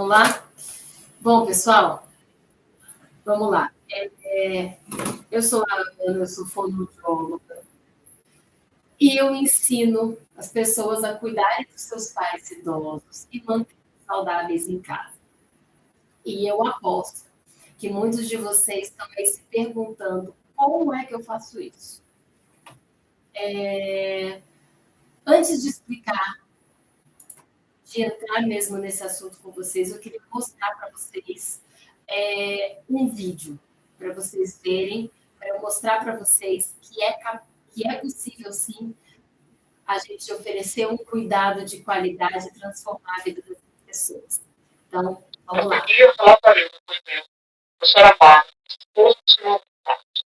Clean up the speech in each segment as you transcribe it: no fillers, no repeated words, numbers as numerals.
Vamos lá? Bom, pessoal, vamos lá. Eu sou a Ana, eu sou fonoaudióloga e eu ensino as pessoas a cuidarem dos seus pais idosos e manter saudáveis em casa. E eu aposto que muitos de vocês estão aí se perguntando como é que eu faço isso. Antes de explicar, de entrar mesmo nesse assunto com vocês, eu queria mostrar para vocês um vídeo, para vocês verem, para eu mostrar para vocês que é possível, sim, a gente oferecer um cuidado de qualidade e transformar a vida das pessoas. Então, vamos lá. Bom dia, falar para ele, por exemplo. Eu sou a Marta, esposa do senhor Pato,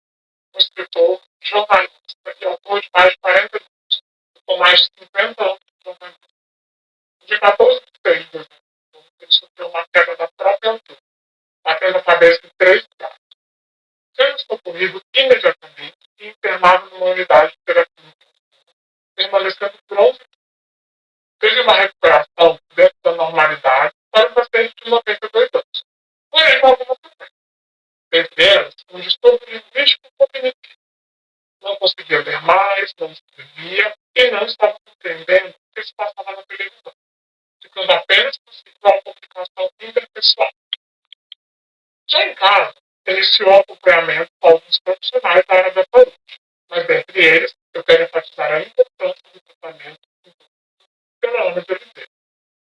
um escritor, jornalista e autor de mais de 40 livros, com mais de 50 anos de jornalismo. No dia 14 de 6 de 2021, ele sofreu uma queda da própria altura, batendo a cabeça em 3 lugares. Sendo socorrido imediatamente e internado numa unidade de terapia intensiva, permanecendo pronto, teve uma recuperação dentro da normalidade para um paciente de 92 anos, porém com algumas sequências. Dentre elas, um distúrbio linguístico cognitivo. Não conseguia ler mais, não escrevia e não estava compreendendo o que se passava na televisão, ficando apenas possível a comunicação interpessoal. Já em casa, iniciou acompanhamento com alguns profissionais da área da saúde, mas dentre eles, eu quero enfatizar a importância do tratamento pela Ana de Oliveira,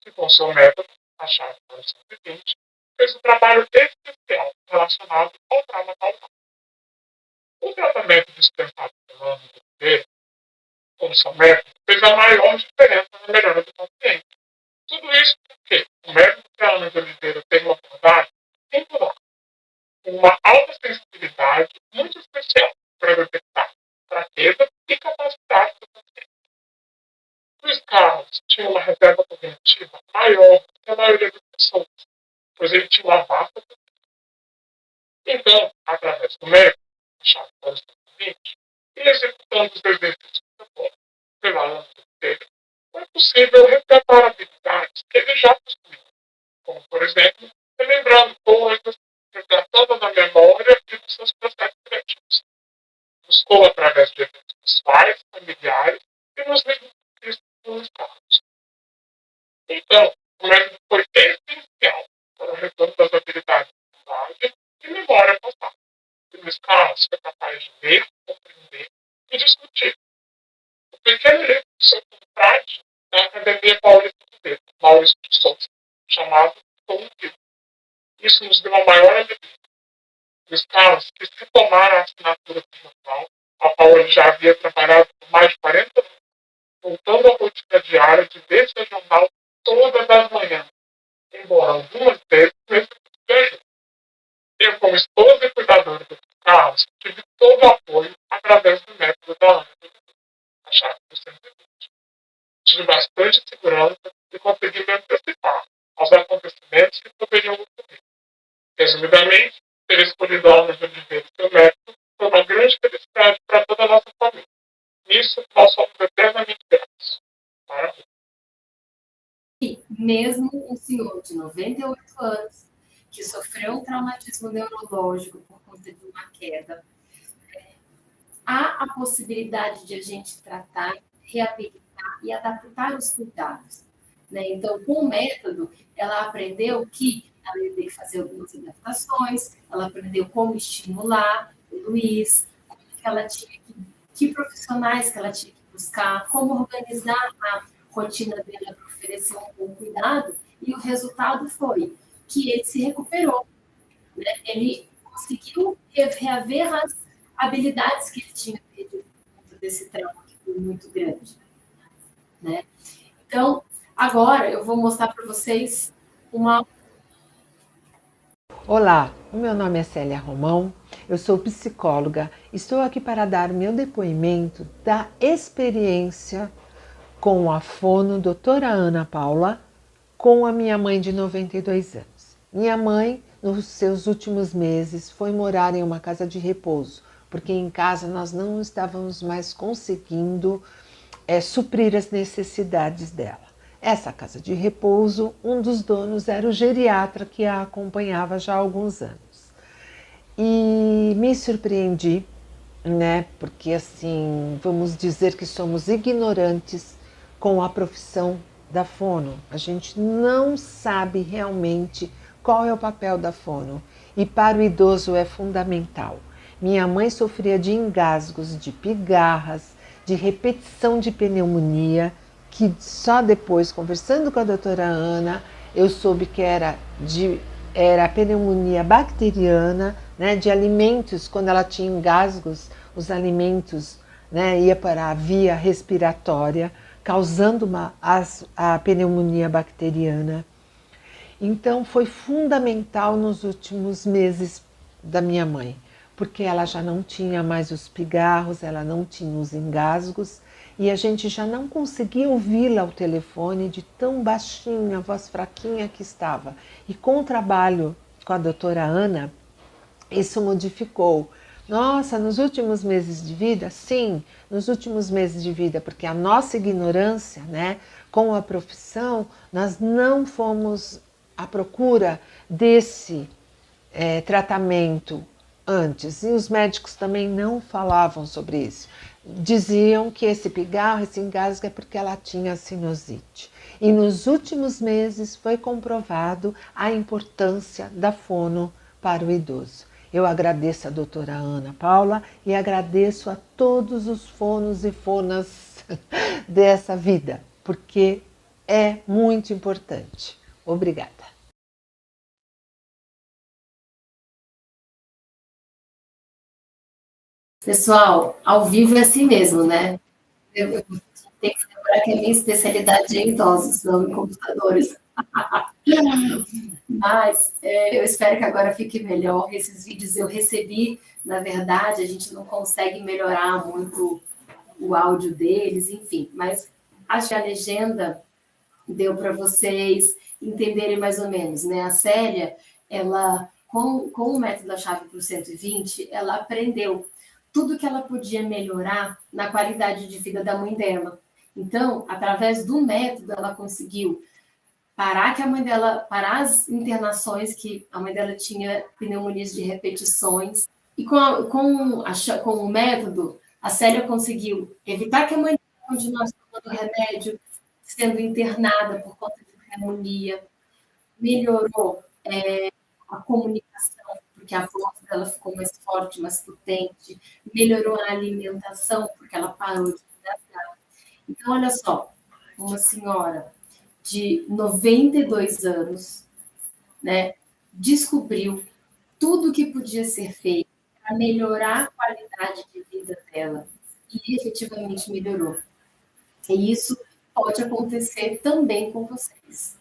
que com seu método, a chave 920, fez um trabalho especial relacionado ao trauma causal. O tratamento dispensado pela Ana de Oliveira, com seu método, fez a maior diferença na melhora do paciente. Tudo isso porque o método que a Ana de Oliveira tem uma abordagem singular, com uma alta sensibilidade muito especial para detectar fraqueza e capacidade do paciente. Luiz Carlos tinha uma reserva cognitiva maior do que a maioria das pessoas, pois ele tinha uma vasta. Então, através do método, a chave 20, e executando os exercícios propostos pela Ana de Oliveira, foi possível resgatar habilidades que ele já possuía, como, por exemplo, relembrando coisas, resgatando na memória e nos seus processos criativos. Buscou através de eventos pessoais, familiares e nos livros escritos pelos Carlos. Então, o método foi essencial para o retorno das habilidades de linguagem e memória passada. E Luiz Carlos foi capaz de ler, compreender e discutir. O pequeno livro do seu contrato na Academia Paulista de Letras, Maurício de Souza, chamado Como Vivo. Isso nos deu uma maior alegria. Luiz Carlos quis retomar a assinatura do jornal, a qual ele já havia trabalhado por mais de 40 anos, voltando à rotina diária de ver seu jornal todas as manhãs, embora algumas vezes necessite de ajuda. Eu, como esposa e cuidadora do Luiz Carlos, tive todo o apoio através do método da Ana, a chave 120. Tive bastante segurança e consegui me antecipar aos acontecimentos que poderiam ocorrer. Resumidamente, ter escolhido a Ana de Oliveira e seu método foi uma grande felicidade para toda a nossa família. Nisso, nós somos eternamente gratos. Maravilha. E mesmo um senhor de 98 anos, que sofreu um traumatismo neurológico por conta de uma queda, há a possibilidade de a gente tratar, reabilitar e adaptar os cuidados. Né? Então, com o método, ela aprendeu que ela ia ter que fazer algumas adaptações, ela aprendeu como estimular o Luiz, como que ela tinha que profissionais que ela tinha que buscar, como organizar a rotina dela para oferecer um bom cuidado, e o resultado foi que ele se recuperou. Né? Ele conseguiu reaver as habilidades que ele tinha perdido por conta desse trauma que foi muito grande. Né? Então, agora eu vou mostrar para vocês uma... Olá, o meu nome é Célia Romão, eu sou psicóloga, estou aqui para dar meu depoimento da experiência com a fono doutora Ana Paula, com a minha mãe de 92 anos. Minha mãe, nos seus últimos meses, foi morar em uma casa de repouso, porque em casa nós não estávamos mais conseguindo suprir as necessidades dela. Essa casa de repouso, um dos donos era o geriatra que a acompanhava já há alguns anos. E me surpreendi, né? Porque assim, vamos dizer que somos ignorantes com a profissão da fono. A gente não sabe realmente qual é o papel da fono e para o idoso é fundamental. Minha mãe sofria de engasgos, de pigarras, de repetição de pneumonia, que só depois, conversando com a doutora Ana, eu soube que era pneumonia bacteriana, né, de alimentos, quando ela tinha engasgos, os alimentos, né, ia para a via respiratória, causando a pneumonia bacteriana. Então foi fundamental nos últimos meses da minha mãe, porque ela já não tinha mais os pigarros, ela não tinha os engasgos e a gente já não conseguia ouvi-la ao telefone de tão baixinha, a voz fraquinha que estava. E com o trabalho com a doutora Ana, isso modificou. Nossa, nos últimos meses de vida? Sim, nos últimos meses de vida, porque a nossa ignorância, né, com a profissão, nós não fomos à procura desse tratamento antes. E os médicos também não falavam sobre isso. Diziam que esse pigarro, esse engasgo é porque ela tinha sinusite. E nos últimos meses foi comprovado a importância da fono para o idoso. Eu agradeço a doutora Ana Paula e agradeço a todos os fonos e fonas dessa vida, porque é muito importante. Obrigada. Pessoal, ao vivo é assim mesmo, né? Eu tenho que lembrar que a minha especialidade é em idosos, não em computadores. Mas eu espero que agora fique melhor. Esses vídeos eu recebi, na verdade, a gente não consegue melhorar muito o áudio deles, enfim, mas acho que a legenda deu para vocês entenderem mais ou menos, né? A Célia, ela, com o método da chave para o 120, ela aprendeu tudo que ela podia melhorar na qualidade de vida da mãe dela. Então, através do método, ela conseguiu parar as internações, que a mãe dela tinha pneumonias de repetições. E com o método, a Célia conseguiu evitar que a mãe dela continuasse tomando remédio, sendo internada por conta de pneumonia, melhorou a comunicação, porque a voz dela ficou mais forte, mais potente, melhorou a alimentação, porque ela parou de engasgar. Então, olha só, uma senhora de 92 anos, né, descobriu tudo o que podia ser feito para melhorar a qualidade de vida dela e efetivamente melhorou. E isso pode acontecer também com vocês.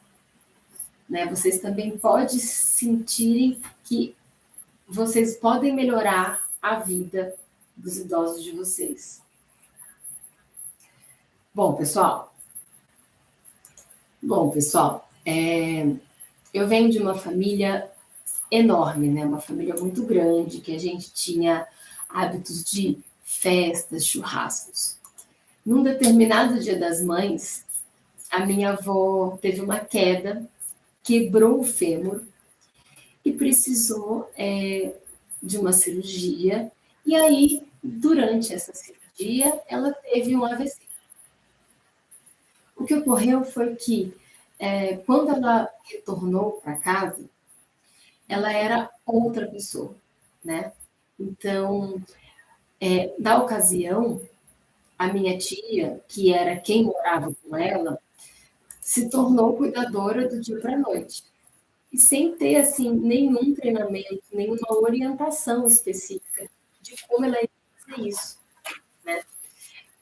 Né? Vocês também podem sentirem que vocês podem melhorar a vida dos idosos de vocês. Bom, pessoal, eu venho de uma família enorme, né? Uma família muito grande, que a gente tinha hábitos de festas, churrascos. Num determinado Dia das Mães, a minha avó teve uma queda, quebrou o fêmur e precisou de uma cirurgia. E aí, durante essa cirurgia, ela teve um AVC. O que ocorreu foi que, quando ela retornou para casa, ela era outra pessoa, né? Então, na ocasião, a minha tia, que era quem morava com ela, se tornou cuidadora do dia para a noite. E sem ter, assim, nenhum treinamento, nenhuma orientação específica de como ela ia fazer isso, né?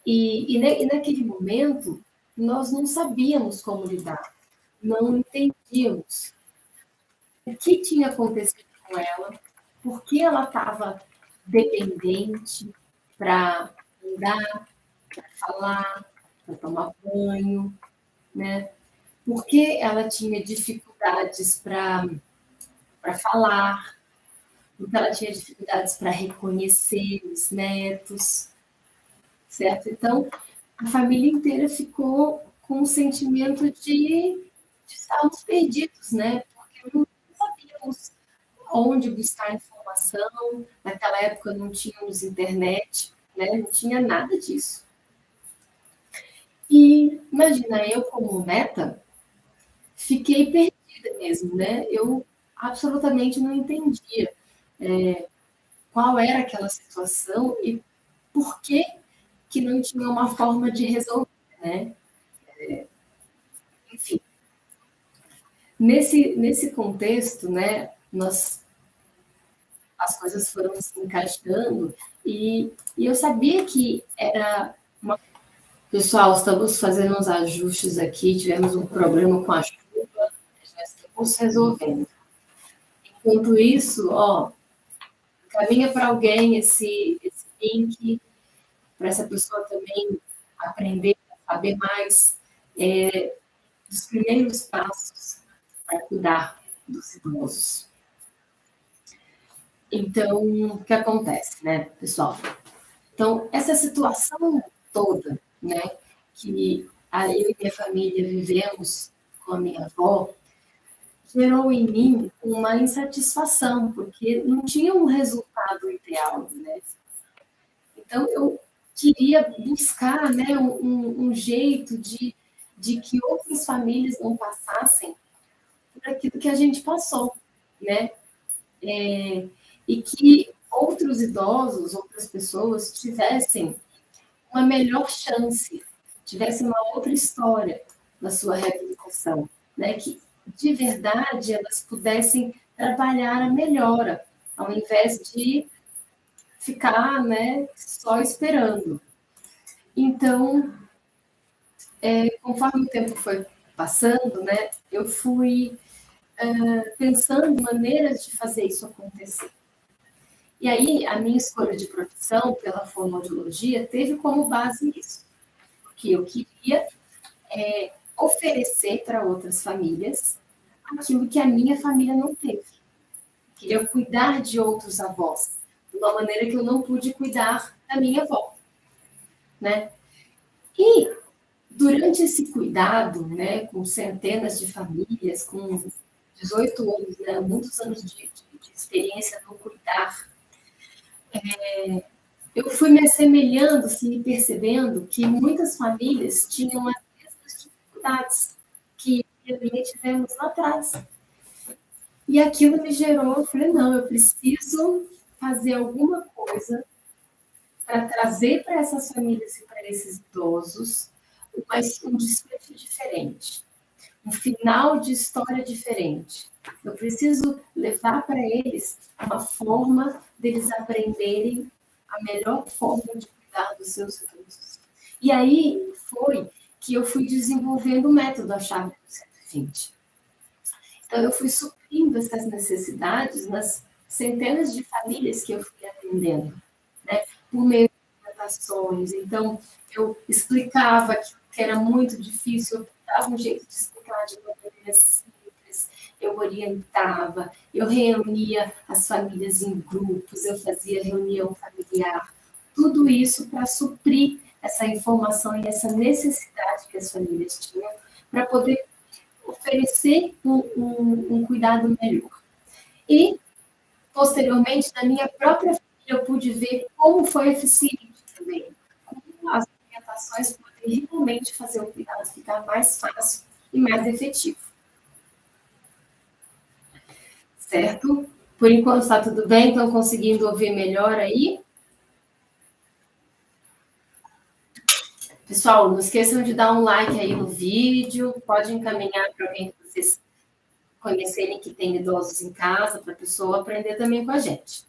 E naquele momento, nós não sabíamos como lidar, não entendíamos o que tinha acontecido com ela, por que ela estava dependente para andar, para falar, para tomar banho, né? Por que ela tinha dificuldades para falar, porque ela tinha dificuldades para reconhecer os netos, certo? Então, a família inteira ficou com um sentimento de estarmos perdidos, né? Porque não sabíamos onde buscar informação. Naquela época não tínhamos internet, né? Não tinha nada disso. E imagina, eu como neta, fiquei perdida mesmo, né? Eu absolutamente não entendia qual era aquela situação e por que que não tinha uma forma de resolver, né? Enfim, nesse contexto, né, as coisas foram se encaixando e eu sabia que era uma... Pessoal, estamos fazendo uns ajustes aqui, tivemos um problema com a chuva, já estamos resolvendo. Enquanto isso, ó, caminha para alguém esse link, para essa pessoa também aprender, saber mais dos primeiros passos para cuidar dos idosos. Então, o que acontece, né, pessoal? Então, essa situação toda, né, que eu e minha família vivemos com a minha avó, gerou em mim uma insatisfação, porque não tinha um resultado ideal, né? Então, eu queria buscar, né, um jeito de que outras famílias não passassem por aquilo que a gente passou, né? E que outros idosos, outras pessoas tivessem uma melhor chance, tivessem uma outra história na sua reabilitação, né? Que de verdade elas pudessem trabalhar a melhora, ao invés de ficar, né, só esperando. Então, conforme o tempo foi passando, né, eu fui pensando maneiras de fazer isso acontecer. E aí, a minha escolha de profissão pela fonoaudiologia teve como base isso, que eu queria oferecer para outras famílias aquilo que a minha família não teve. Queria cuidar de outros avós, de uma maneira que eu não pude cuidar da minha avó, né? E durante esse cuidado, né, com centenas de famílias, com 18 anos, né, muitos anos de experiência no cuidar, eu fui me assemelhando, assim, me percebendo que muitas famílias tinham as mesmas dificuldades que eu e minha tivemos lá atrás. E aquilo me gerou, eu falei, não, eu preciso fazer alguma coisa para trazer para essas famílias e para esses idosos um desfecho diferente, um final de história diferente. Eu preciso levar para eles uma forma deles aprenderem a melhor forma de cuidar dos seus idosos. E aí foi que eu fui desenvolvendo o método A Chave do 120. Então, eu fui suprindo essas necessidades nas centenas de famílias que eu fui atendendo, né? Por meio de apresentações. Então, eu explicava que era muito difícil, eu dava um jeito de explicar de uma maneira simples, eu orientava, eu reunia as famílias em grupos, eu fazia reunião familiar, tudo isso para suprir essa informação e essa necessidade que as famílias tinham para poder oferecer um cuidado melhor. E, posteriormente, na minha própria família, eu pude ver como foi eficiente também, como as orientações podem realmente fazer o cuidado ficar mais fácil e mais efetivo. Certo? Por enquanto está tudo bem? Estão conseguindo ouvir melhor aí? Pessoal, não esqueçam de dar um like aí no vídeo, pode encaminhar para alguém que vocês conhecerem que tem idosos em casa, para a pessoa aprender também com a gente.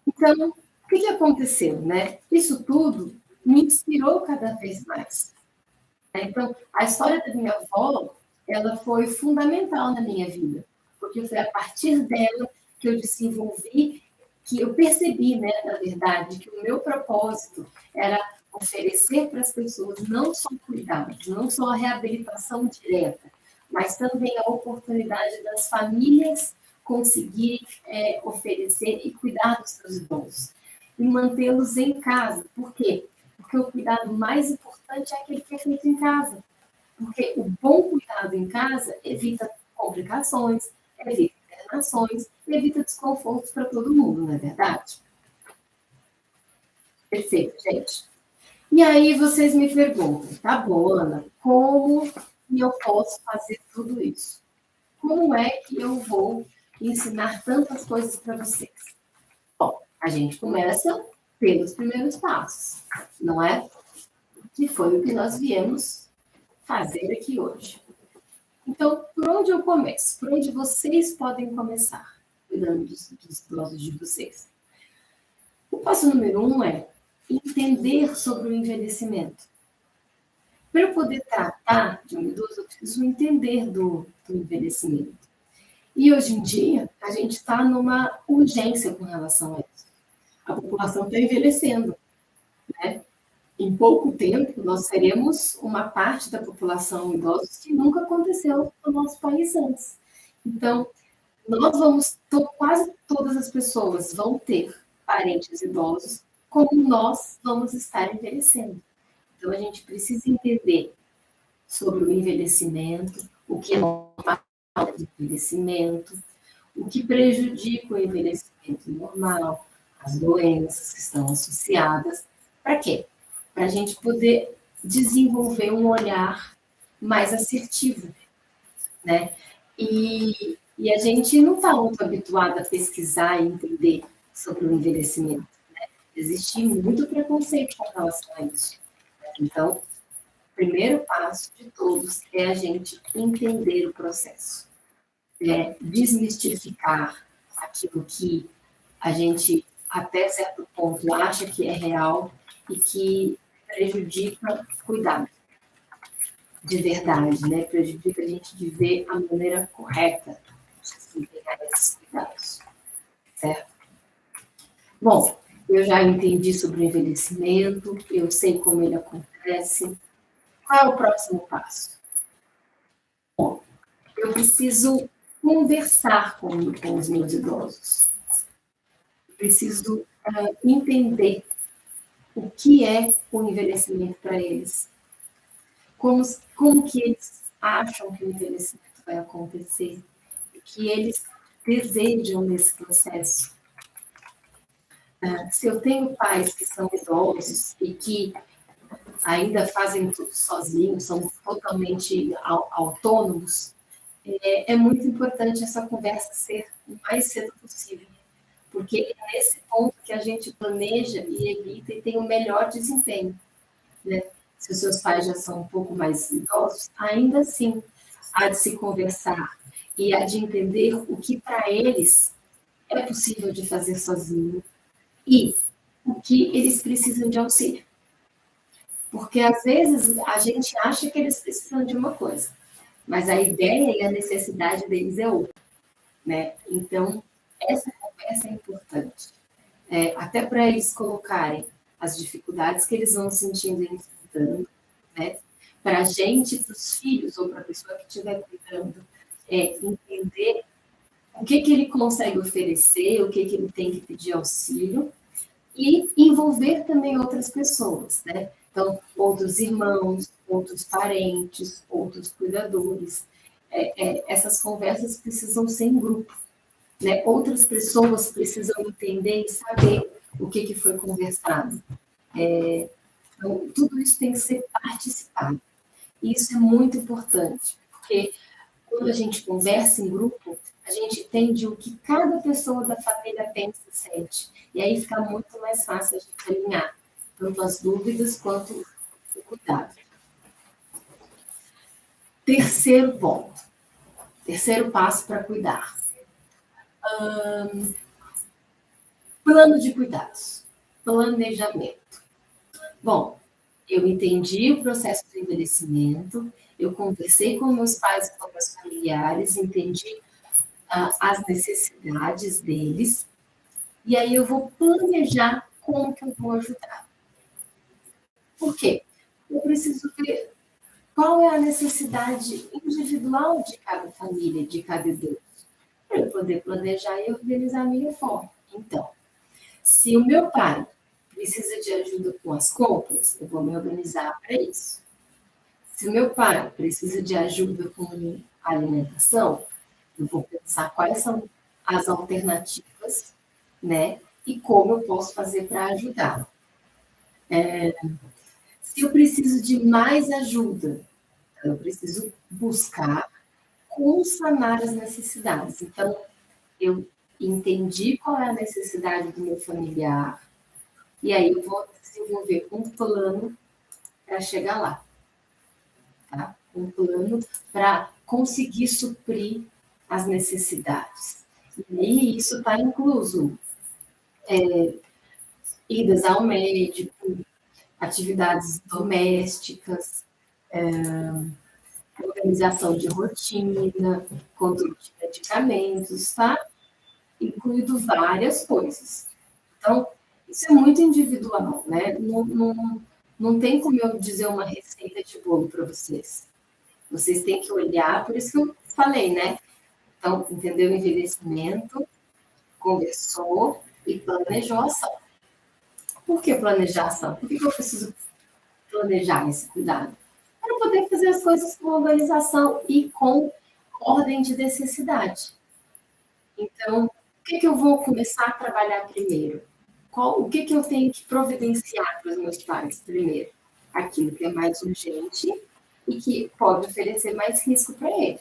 Então, o que aconteceu, né? Isso tudo me inspirou cada vez mais. Então, a história da minha avó, ela foi fundamental na minha vida, porque foi a partir dela que eu desenvolvi, que eu percebi, né, na verdade, que o meu propósito era oferecer para as pessoas não só cuidados, não só a reabilitação direta, mas também a oportunidade das famílias conseguirem oferecer e cuidar dos seus idosos e mantê-los em casa. Por quê? Porque o cuidado mais importante é aquele que é feito em casa. Porque o bom cuidado em casa evita complicações, evita internações, evita desconfortos para todo mundo, não é verdade? Perfeito, gente. E aí vocês me perguntam, tá bom, Ana, como eu posso fazer tudo isso? Como é que eu vou ensinar tantas coisas para vocês? Bom, a gente começa pelos primeiros passos, não é? Que foi o que nós viemos fazer aqui hoje. Então, por onde eu começo? Por onde vocês podem começar cuidando dos idosos de vocês? O passo número 1 é entender sobre o envelhecimento. Para eu poder tratar de um idoso, eu preciso entender do envelhecimento. E hoje em dia, a gente está numa urgência com relação a isso. A população está envelhecendo, né? Em pouco tempo, nós teremos uma parte da população idosos que nunca aconteceu no nosso país antes. Então, quase todas as pessoas vão ter parentes idosos, como nós vamos estar envelhecendo. Então, a gente precisa entender sobre o envelhecimento, o que é normal do envelhecimento, o que prejudica o envelhecimento normal, as doenças que estão associadas. Para quê? Para a gente poder desenvolver um olhar mais assertivo, né? E a gente não está muito habituado a pesquisar e entender sobre o envelhecimento, né? Existe muito preconceito com relação a isso. Então, o primeiro passo de todos é a gente entender o processo, desmistificar aquilo que a gente, até certo ponto, acha que é real e que prejudica o cuidado de verdade, né? Prejudica a gente de ver a maneira correta de se pegar esses cuidados, certo? Bom, eu já entendi sobre o envelhecimento, eu sei como ele acontece. Qual é o próximo passo? Bom, eu preciso conversar com os meus idosos. Eu preciso entender o que é o envelhecimento para eles. Como que eles acham que o envelhecimento vai acontecer? O que eles desejam nesse processo? Se eu tenho pais que são idosos e que ainda fazem tudo sozinhos, são totalmente autônomos, é muito importante essa conversa ser o mais cedo possível, porque é nesse ponto que a gente planeja e evita e tem o melhor desempenho, né? Se os seus pais já são um pouco mais idosos, ainda assim há de se conversar e há de entender o que para eles é possível de fazer sozinho e o que eles precisam de auxílio. Porque às vezes a gente acha que eles precisam de uma coisa, mas a ideia e a necessidade deles é outra, né? Então, essa conversa é importante, até para eles colocarem as dificuldades que eles vão sentindo e enfrentando, né? Para a gente, para os filhos ou para a pessoa que estiver cuidando, entender o que ele consegue oferecer, o que ele tem que pedir auxílio e envolver também outras pessoas, né? Então, outros irmãos, outros parentes, outros cuidadores. Essas conversas precisam ser em grupo, né? Outras pessoas precisam entender e saber o que foi conversado. Então, tudo isso tem que ser participado. E isso é muito importante, porque quando a gente conversa em grupo, a gente entende o que cada pessoa da família pensa e sente. E aí fica muito mais fácil a gente alinhar tanto as dúvidas quanto o cuidado. Terceiro ponto. Terceiro passo para cuidar. Plano de cuidados. Planejamento. Bom, eu entendi o processo do envelhecimento, eu conversei com meus pais e com meus familiares, entendi as necessidades deles, e aí eu vou planejar como que eu vou ajudar. Por quê? Eu preciso ver qual é a necessidade individual de cada família, de cada idoso, para eu poder planejar e organizar a minha forma. Então, se o meu pai precisa de ajuda com as compras, eu vou me organizar para isso. Se o meu pai precisa de ajuda com a alimentação, eu vou pensar quais são as alternativas, né? E como eu posso fazer para ajudar. Se eu preciso de mais ajuda, eu preciso buscar como sanar as necessidades. Então, eu entendi qual é a necessidade do meu familiar, e aí eu vou desenvolver um plano para chegar lá, tá? Um plano para conseguir suprir as necessidades. E isso está incluso idas ao médico, atividades domésticas, organização de rotina, controle de medicamentos, tá? Incluído várias coisas. Então, isso é muito individual, né? Não tem como eu dizer uma receita de bolo para vocês. Vocês têm que olhar, por isso que eu falei, né? Então, entendeu o envelhecimento, conversou e planejou a ação. Por que planejar a ação? Por que eu preciso planejar esse cuidado? Para poder fazer as coisas com organização e com ordem de necessidade. Então, o que eu vou começar a trabalhar primeiro? O que eu tenho que providenciar para os meus pais primeiro? Aquilo que é mais urgente e que pode oferecer mais risco para ele.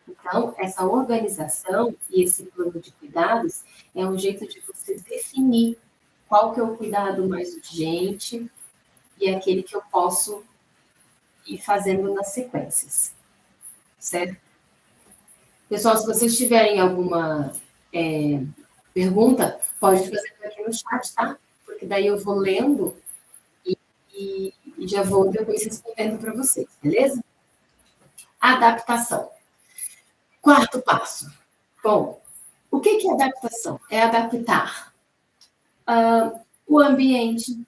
Então, essa organização e esse plano de cuidados é um jeito de você definir qual que é o cuidado mais urgente e é aquele que eu posso ir fazendo nas sequências, certo? Pessoal, se vocês tiverem alguma pergunta, pode fazer aqui no chat, tá? Porque daí eu vou lendo e já vou depois respondendo para vocês, beleza? Adaptação. Quarto passo. Bom, o que é adaptação? É adaptar o ambiente,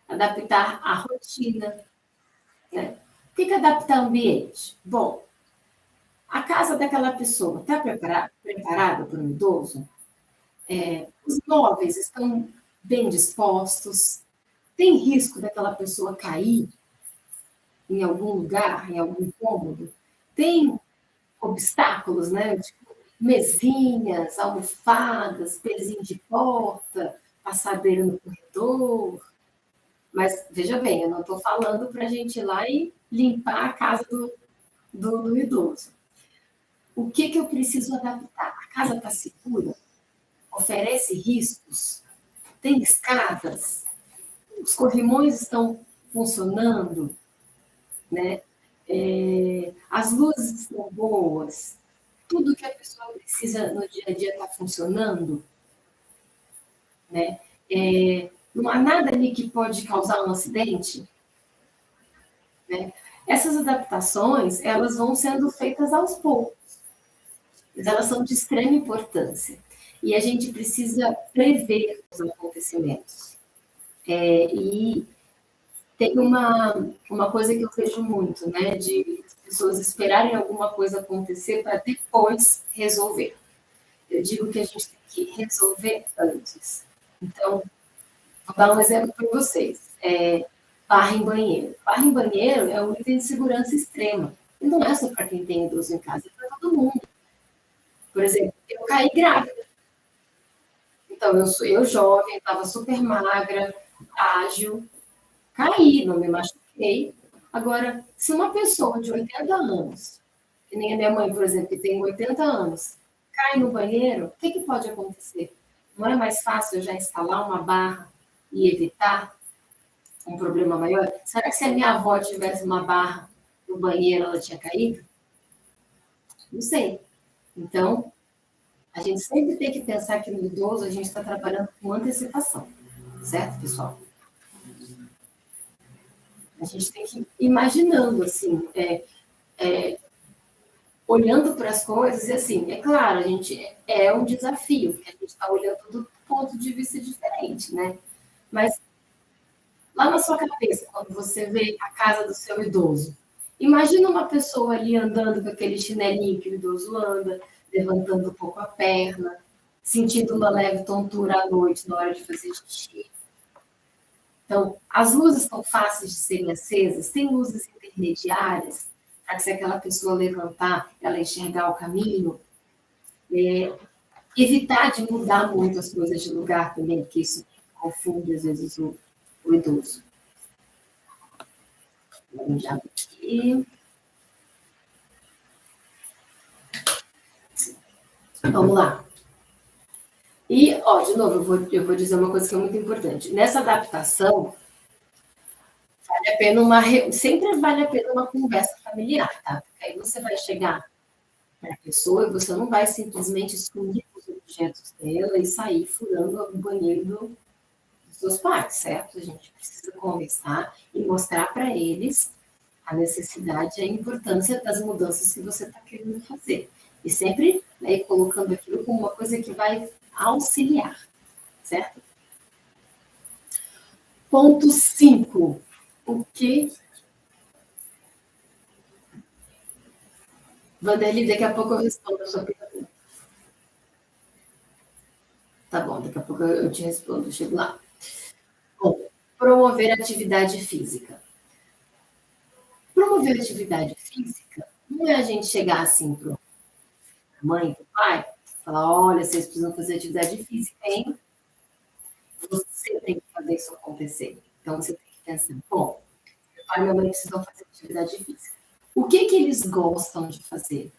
adaptar a rotina, né? O que é adaptar o ambiente? Bom, a casa daquela pessoa está preparada para um idoso? Os móveis estão bem dispostos? Tem risco daquela pessoa cair em algum lugar, em algum cômodo? Tem obstáculos, né? Tipo, mesinhas, almofadas, pezinho de porta, passadeira no corredor. Mas, veja bem, eu não estou falando para a gente ir lá e limpar a casa do idoso. O que eu preciso adaptar? A casa está segura? Oferece riscos? Tem escadas? Os corrimões estão funcionando? Né? As luzes estão boas? Tudo que a pessoa precisa no dia a dia está funcionando? Né? Não há nada ali que pode causar um acidente? Né? Essas adaptações, elas vão sendo feitas aos poucos. Mas elas são de extrema importância. E a gente precisa prever os acontecimentos. E tem uma coisa que eu vejo muito, né? De pessoas esperarem alguma coisa acontecer para depois resolver. Eu digo que a gente tem que resolver antes. Então, vou dar um exemplo para vocês. Barra em banheiro. Barra em banheiro é um item de segurança extrema. E não é só para quem tem idoso em casa, é para todo mundo. Por exemplo, eu caí grávida. Então, eu jovem, estava super magra, ágil, caí, não me machuquei. Agora, se uma pessoa de 80 anos, que nem a minha mãe, por exemplo, que tem 80 anos, cai no banheiro, o que pode acontecer? Não é mais fácil eu já instalar uma barra e evitar um problema maior? Será que se a minha avó tivesse uma barra no banheiro, ela tinha caído? Não sei. Então, a gente sempre tem que pensar que no idoso a gente está trabalhando com antecipação. Certo, pessoal? A gente tem que ir imaginando, assim, olhando para as coisas, e assim, é claro, a gente é um desafio, porque a gente está olhando do ponto de vista diferente, né? Mas lá na sua cabeça, quando você vê a casa do seu idoso, imagina uma pessoa ali andando com aquele chinelinho que o idoso anda, levantando um pouco a perna, sentindo uma leve tontura à noite na hora de fazer xixi. Então, as luzes são fáceis de serem acesas, tem luzes intermediárias, para que se aquela pessoa levantar, ela enxergar o caminho. Evitar de mudar muito as coisas de lugar também, porque isso confunde, às vezes, o idoso. Vamos já aqui. Vamos lá. E, ó, de novo, eu vou dizer uma coisa que é muito importante. Nessa adaptação, vale a pena sempre vale a pena uma conversa familiar, tá? Porque aí você vai chegar para a pessoa e você não vai simplesmente esconder os objetos dela e sair furando o banheiro dos seus pais, certo? A gente precisa conversar e mostrar para eles a necessidade e a importância das mudanças que você está querendo fazer. E sempre, né, colocando aquilo como uma coisa que vai auxiliar, certo? Ponto 5. O que... Vanderly, daqui a pouco eu respondo a sua pergunta. Tá bom, daqui a pouco eu te respondo, chego lá. Bom, promover atividade física. Promover atividade física não é a gente chegar assim para a mãe, para o pai, falar, olha, vocês precisam fazer atividade física, hein? Você tem que fazer isso acontecer. Então, você tem que pensar, bom, meu pai e minha mãe precisam fazer atividade física. O que eles gostam de fazer?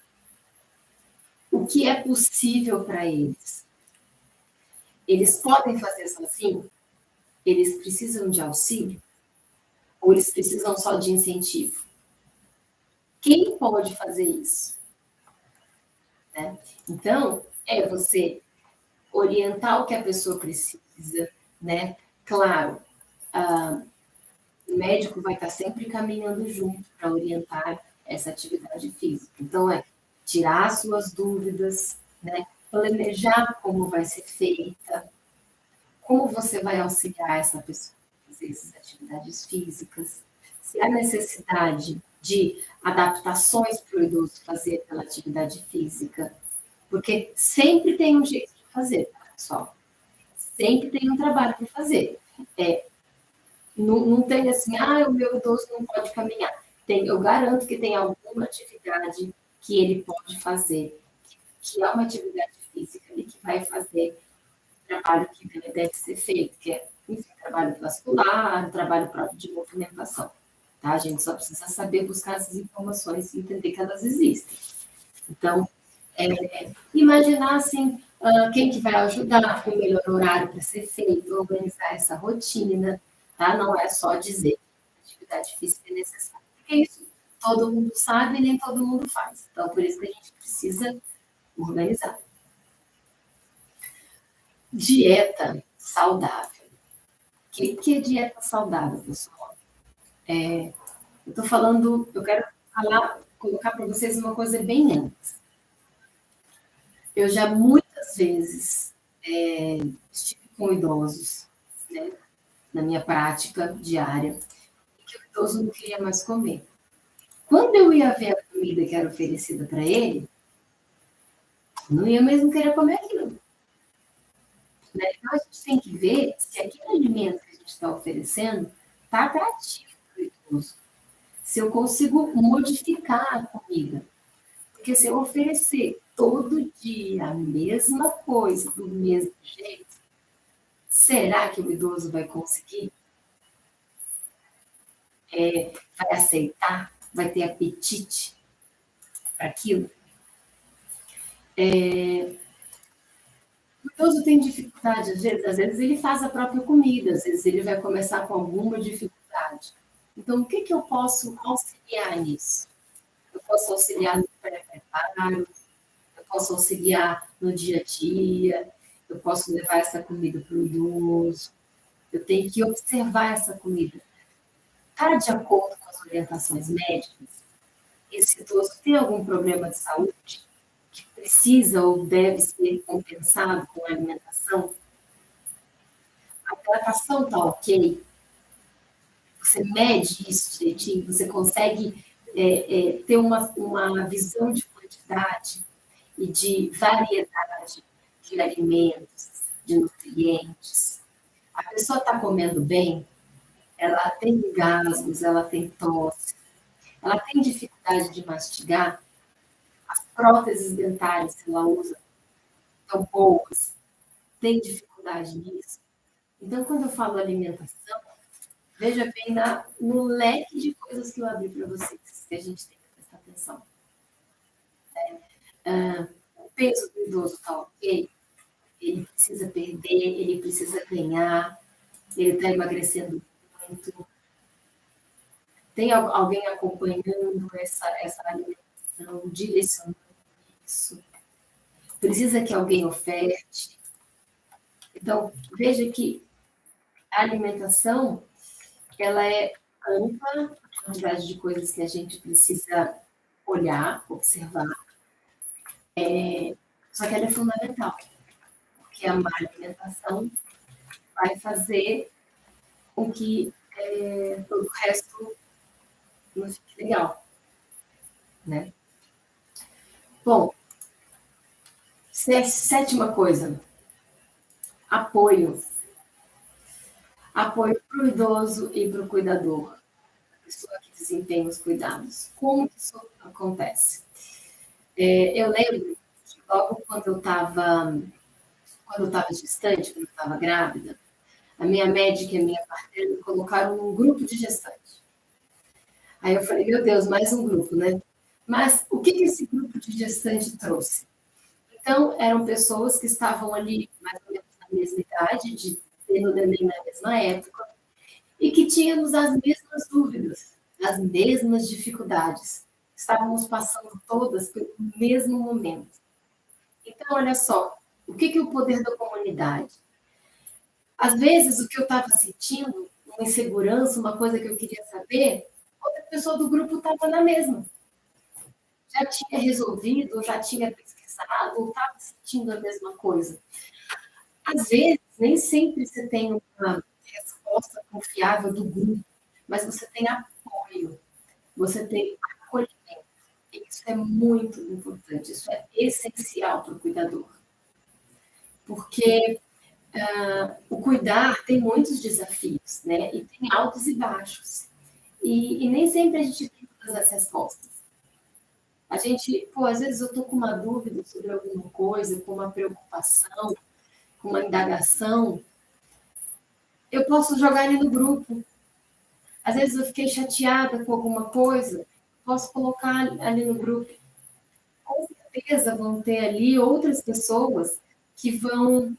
O que é possível para eles? Eles podem fazer sozinho? Eles precisam de auxílio? Ou eles precisam só de incentivo? Quem pode fazer isso? Né? Então, é você orientar o que a pessoa precisa, né? Claro, o médico vai estar sempre caminhando junto para orientar essa atividade física. Então, é tirar suas dúvidas, né? Planejar como vai ser feita, como você vai auxiliar essa pessoa a fazer essas atividades físicas, se há necessidade de adaptações para o idoso fazer pela atividade física, porque sempre tem um jeito de fazer, tá, pessoal? Sempre tem um trabalho para fazer. Não tem assim, o meu idoso não pode caminhar. Eu garanto que tem alguma atividade que ele pode fazer, que é uma atividade física e que vai fazer o trabalho que deve ser feito, que é, enfim, trabalho vascular, trabalho próprio de movimentação. Tá? A gente só precisa saber buscar essas informações e entender que elas existem. Então, imaginar assim, quem que vai ajudar, o melhor horário para ser feito, organizar essa rotina, tá? Não é só dizer que atividade física é necessária, porque isso todo mundo sabe e nem todo mundo faz. Então, por isso que a gente precisa organizar. Dieta saudável. O que é dieta saudável, pessoal? Eu quero colocar para vocês uma coisa bem antes. Eu já muitas vezes estive com idosos, né, na minha prática diária, e que o idoso não queria mais comer. Quando eu ia ver a comida que era oferecida para ele, não ia mesmo querer comer aquilo. Né? Então, a gente tem que ver se aquele alimento que a gente está oferecendo está atrativo para o idoso. Se eu consigo modificar a comida. Porque se eu oferecer todo dia a mesma coisa, do mesmo jeito, será que o idoso vai conseguir? Vai aceitar? Vai ter apetite para aquilo? O idoso tem dificuldade, às vezes ele faz a própria comida, às vezes ele vai começar com alguma dificuldade. Então, o que eu posso auxiliar nisso? Eu posso auxiliar no pré-preparo, eu posso auxiliar no dia a dia, eu posso levar essa comida para o idoso, eu tenho que observar essa comida. Está de acordo com as orientações médicas? Esse idoso tem algum problema de saúde que precisa ou deve ser compensado com a alimentação? A hidratação está ok? Você mede isso direitinho? Você consegue ter uma visão de quantidade e de variedade de alimentos, de nutrientes. A pessoa está comendo bem, ela tem gasgos, ela tem tosse, ela tem dificuldade de mastigar, as próteses dentárias que ela usa estão boas, tem dificuldade nisso. Então, quando eu falo alimentação, veja bem no leque de coisas que eu abri para vocês, que a gente tem que prestar atenção. O peso do idoso está ok? Ele precisa perder, ele precisa ganhar, ele está emagrecendo muito. Tem alguém acompanhando essa alimentação, direcionando isso? Precisa que alguém oferte? Então, veja que a alimentação, ela é ampla, a quantidade de coisas que a gente precisa olhar, observar. Só que ela é fundamental, porque a má alimentação vai fazer com que todo o resto não fique legal, né? Bom, sétima coisa, apoio. Apoio para o idoso e para o cuidador, a pessoa que desempenha os cuidados. Como que isso acontece? Eu lembro que logo quando eu estava gestante, quando eu estava grávida, a minha médica e a minha parteira me colocaram num grupo de gestante. Aí eu falei, meu Deus, mais um grupo, né? Mas o que esse grupo de gestante trouxe? Então, eram pessoas que estavam ali mais ou menos na mesma idade, de ter o neném na mesma época, e que tínhamos as mesmas dúvidas, as mesmas dificuldades. Estávamos passando todas pelo mesmo momento. Então, olha só, o que é o poder da comunidade? Às vezes, o que eu estava sentindo, uma insegurança, uma coisa que eu queria saber, outra pessoa do grupo estava na mesma. Já tinha resolvido, já tinha pesquisado, ou estava sentindo a mesma coisa. Às vezes, nem sempre você tem uma resposta confiável do grupo, mas você tem apoio, você tem acolhimento. Isso é muito importante, isso é essencial para o cuidador. Porque o cuidar tem muitos desafios, né? E tem altos e baixos. E nem sempre a gente tem todas as respostas. A gente, às vezes eu estou com uma dúvida sobre alguma coisa, com uma preocupação, com uma indagação, eu posso jogar ali no grupo. Às vezes eu fiquei chateada com alguma coisa, posso colocar ali no grupo. Com certeza vão ter ali outras pessoas que vão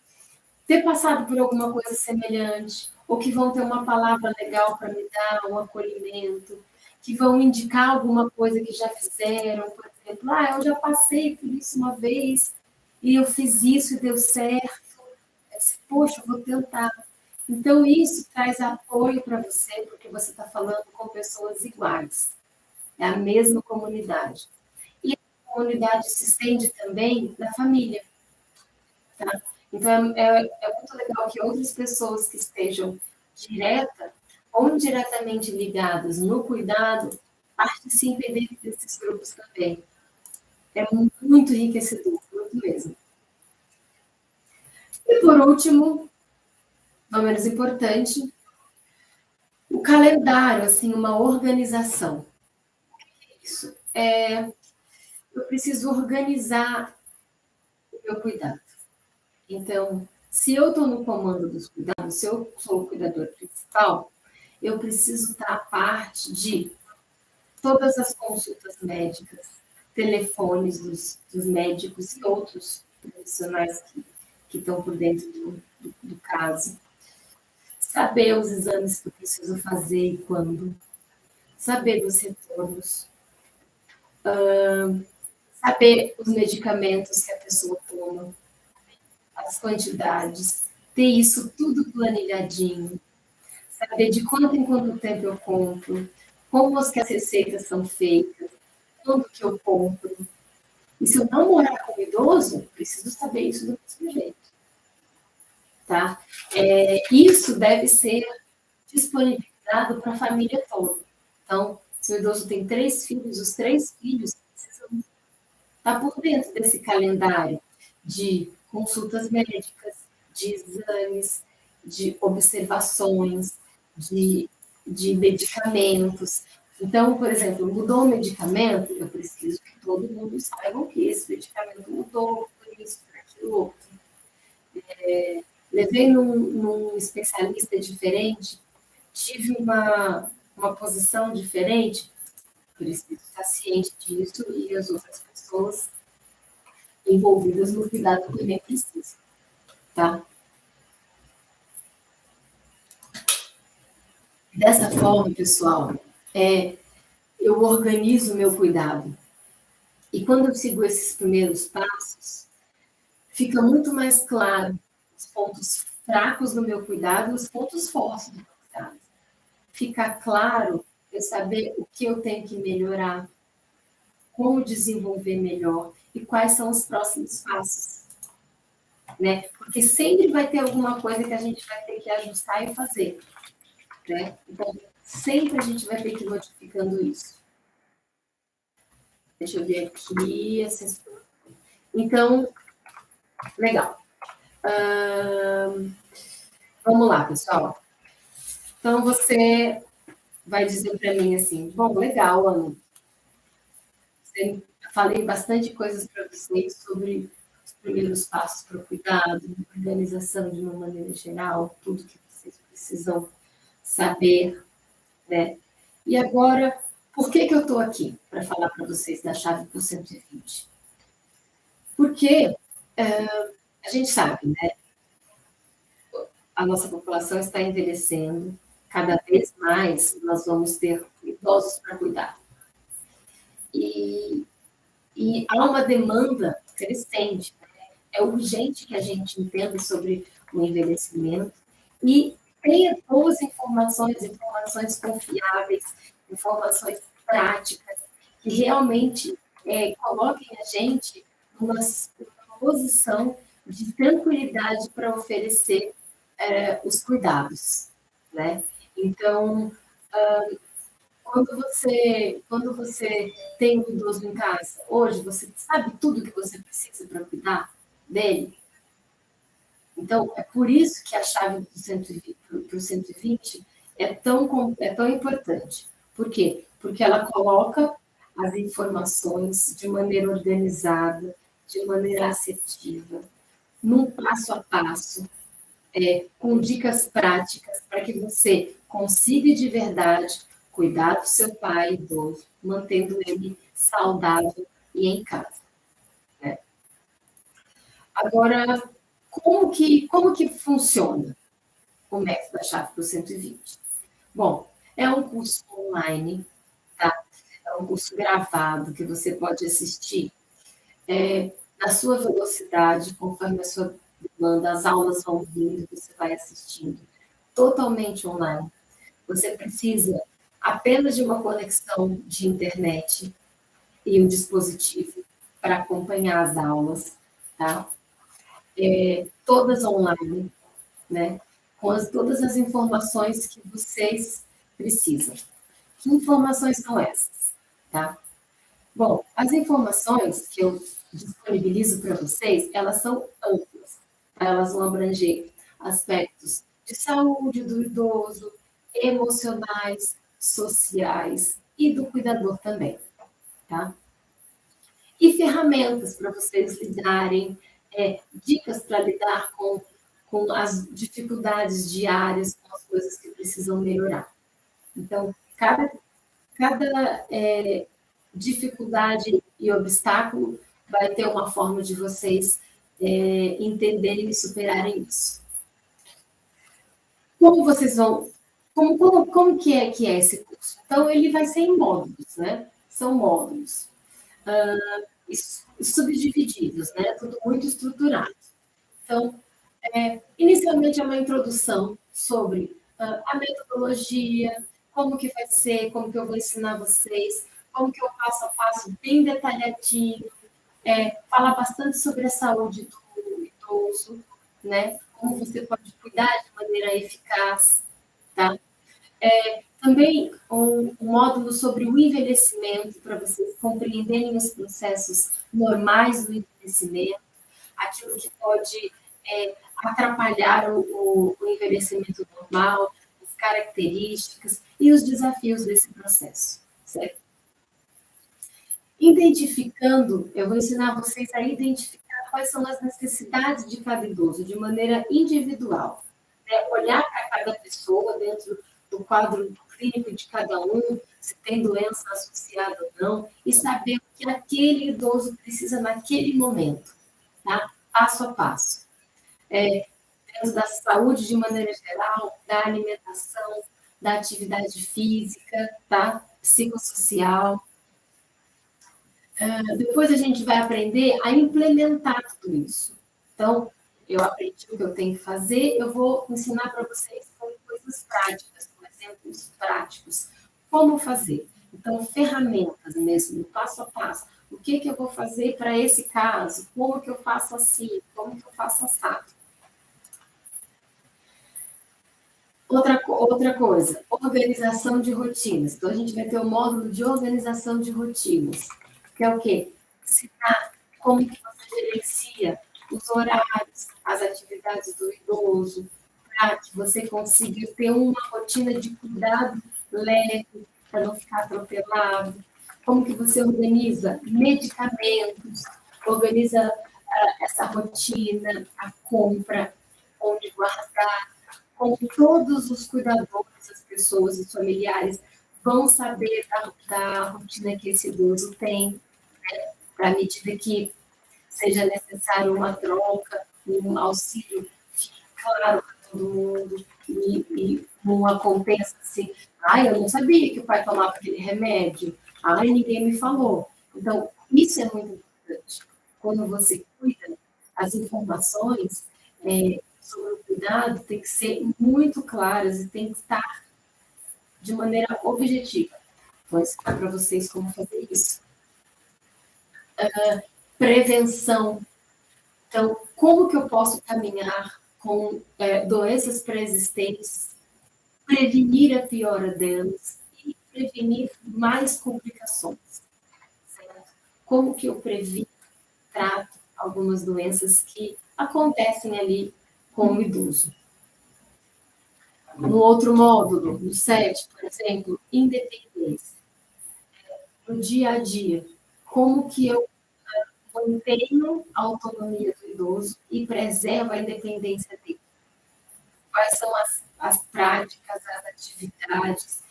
ter passado por alguma coisa semelhante, ou que vão ter uma palavra legal para me dar, um acolhimento, que vão indicar alguma coisa que já fizeram, por exemplo, eu já passei por isso uma vez, e eu fiz isso e deu certo. Poxa, eu vou tentar. Então, isso traz apoio para você, porque você está falando com pessoas iguais. É a mesma comunidade. E a comunidade se estende também na família. Tá? Então, é muito legal que outras pessoas que estejam direta ou indiretamente ligadas no cuidado participem desses grupos também. É muito enriquecedor, muito mesmo. E, por último, não menos importante, o calendário, assim, uma organização. O que é isso? Eu preciso organizar o meu cuidado. Então, se eu estou no comando dos cuidados, se eu sou o cuidador principal, eu preciso estar a parte de todas as consultas médicas, telefones dos médicos e outros profissionais que estão por dentro do caso. Saber os exames que eu preciso fazer e quando. Saber dos retornos. Saber os medicamentos que a pessoa toma. As quantidades. Ter isso tudo planilhadinho. Saber de quanto em quanto tempo eu compro. Como as receitas são feitas. Quando que eu compro. E se eu não morar com o idoso, preciso saber isso do mesmo jeito. Tá? Isso deve ser disponibilizado para a família toda. Então, se o idoso tem 3 filhos, os 3 filhos precisam estar por dentro desse calendário de consultas médicas, de exames, de observações, de medicamentos. Então, por exemplo, mudou o medicamento, eu preciso que todo mundo saiba que esse medicamento mudou, por isso, por aquilo outro. Levei num especialista diferente, tive uma posição diferente, preciso estar ciente disso e as outras pessoas envolvidas no cuidado também precisam, tá? Dessa forma, pessoal, eu organizo o meu cuidado. E quando eu sigo esses primeiros passos, fica muito mais claro os pontos fracos do meu cuidado e os pontos fortes do meu cuidado. Fica claro eu saber o que eu tenho que melhorar, como desenvolver melhor e quais são os próximos passos, né? Porque sempre vai ter alguma coisa que a gente vai ter que ajustar e fazer, né? Então, sempre a gente vai ter que ir modificando isso. Deixa eu ver aqui. Então, legal. Vamos lá, pessoal. Então, você vai dizer para mim assim, bom, legal, Ana. Falei bastante coisas para vocês sobre os primeiros passos para o cuidado, organização de uma maneira geral, tudo que vocês precisam saber, né? E agora, por que eu estou aqui para falar para vocês da chave por 120? Porque a gente sabe, né? A nossa população está envelhecendo, cada vez mais nós vamos ter idosos para cuidar. E há uma demanda crescente, né? É urgente que a gente entenda sobre o envelhecimento e tenha boas informações confiáveis, informações práticas, que realmente coloquem a gente numa posição de tranquilidade para oferecer os cuidados, né? Então, quando você tem um idoso em casa, hoje você sabe tudo que você precisa para cuidar dele. Então, é por isso que a chave para o 120 é tão importante. Por quê? Porque ela coloca as informações de maneira organizada, de maneira assertiva, num passo a passo, com dicas práticas para que você consiga de verdade cuidar do seu pai idoso, mantendo ele saudável e em casa, né? Agora, como que funciona o método da chave para o 120? Bom, é um curso online, tá? É um curso gravado que você pode assistir na sua velocidade, conforme a sua demanda, as aulas vão vindo, você vai assistindo, totalmente online. Você precisa apenas de uma conexão de internet e um dispositivo para acompanhar as aulas, tá? Todas online, né? Com todas as informações que vocês precisam. Que informações são essas, tá? Bom, as informações que eu disponibilizo para vocês, elas são amplas. Elas vão abranger aspectos de saúde do idoso, emocionais, sociais e do cuidador também, tá? E ferramentas para vocês lidarem, dicas para lidar com as dificuldades diárias, com as coisas que precisam melhorar. Então, cada dificuldade e obstáculo vai ter uma forma de vocês entenderem e superarem isso. Como vocês vão... Como que é esse curso? Então, ele vai ser em módulos, né? São módulos. Subdivididos, né? Tudo muito estruturado. Então, inicialmente é uma introdução sobre a metodologia, como que vai ser, como que eu vou ensinar vocês, como que eu passo a passo bem detalhadinho, falar bastante sobre a saúde do idoso, né? Como você pode cuidar de maneira eficaz, tá? Também um módulo sobre o envelhecimento, para vocês compreenderem os processos normais do envelhecimento, aquilo que pode atrapalhar o envelhecimento normal, as características e os desafios desse processo, certo? Identificando, eu vou ensinar vocês a identificar quais são as necessidades de cada idoso de maneira individual, né? Olhar para cada pessoa dentro do quadro clínico de cada um, se tem doença associada ou não, e saber o que aquele idoso precisa naquele momento, tá? Passo a passo. Dentro da saúde de maneira geral, da alimentação, da atividade física, tá? Psicossocial. Depois a gente vai aprender a implementar tudo isso. Então, eu aprendi o que eu tenho que fazer, eu vou ensinar para vocês com coisas práticas, com exemplos práticos, como fazer. Então, ferramentas mesmo, passo a passo. O que eu vou fazer para esse caso? Como que eu faço assim? Como que eu faço assado? Outra coisa, organização de rotinas. Então, a gente vai ter o módulo de organização de rotinas, que é o quê? Ensinar como que você gerencia os horários, as atividades do idoso, para que você consiga ter uma rotina de cuidado leve, para não ficar atropelado. Como que você organiza medicamentos, organiza essa rotina, a compra, onde guardar, como todos os cuidadores, as pessoas, os familiares, vão saber da rotina que esse idoso tem, né? Para à medida que seja necessário uma troca, um auxílio, fique claro para todo mundo, e uma compensa assim, eu não sabia que o pai tomava aquele remédio, ninguém me falou. Então, isso é muito importante. Quando você cuida, as informações sobre o cuidado têm que ser muito claras e têm que estar de maneira objetiva. Vou ensinar para vocês como fazer isso. Prevenção. Então, como que eu posso caminhar com doenças pré-existentes, prevenir a piora delas e prevenir mais complicações, certo? Como que eu previno, trato algumas doenças que acontecem ali com o idoso. No outro módulo, no 7, por exemplo, independência. No dia a dia, como que eu mantenho a autonomia do idoso e preservo a independência dele? Quais são as práticas, as atividades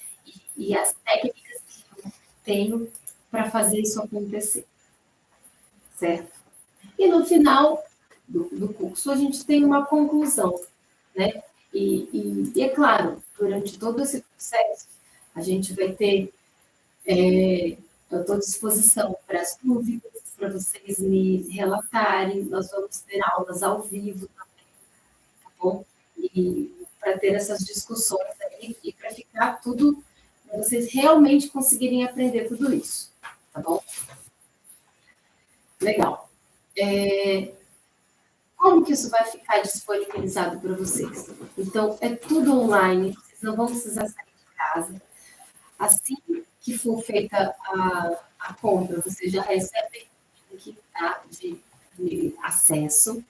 e as técnicas que eu tenho para fazer isso acontecer, certo? E no final do curso, a gente tem uma conclusão, né? E é claro, durante todo esse processo, a gente vai ter, eu estou à disposição para as dúvidas, para vocês me relatarem, nós vamos ter aulas ao vivo também, tá bom? E para ter essas discussões aí, e para ficar tudo, para vocês realmente conseguirem aprender tudo isso, tá bom? Legal. Como que isso vai ficar disponibilizado para vocês? Então, é tudo online, vocês não vão precisar sair de casa. Assim que for feita a compra, vocês já recebem o link de acesso,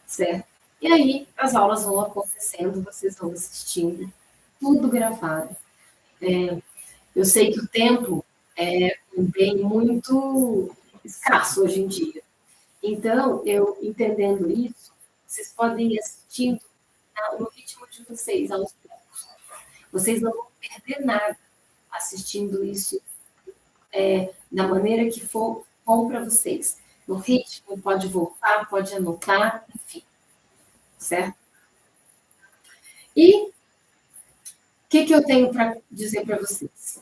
certo? E aí, as aulas vão acontecendo, vocês vão assistindo, tudo gravado. Eu sei que o tempo é um bem muito escasso hoje em dia. Então, eu entendendo isso, vocês podem ir assistindo no ritmo de vocês, aos poucos. Vocês não vão perder nada assistindo isso da maneira que for bom para vocês. No ritmo, pode voltar, pode anotar, enfim. Certo? E o que eu tenho para dizer para vocês?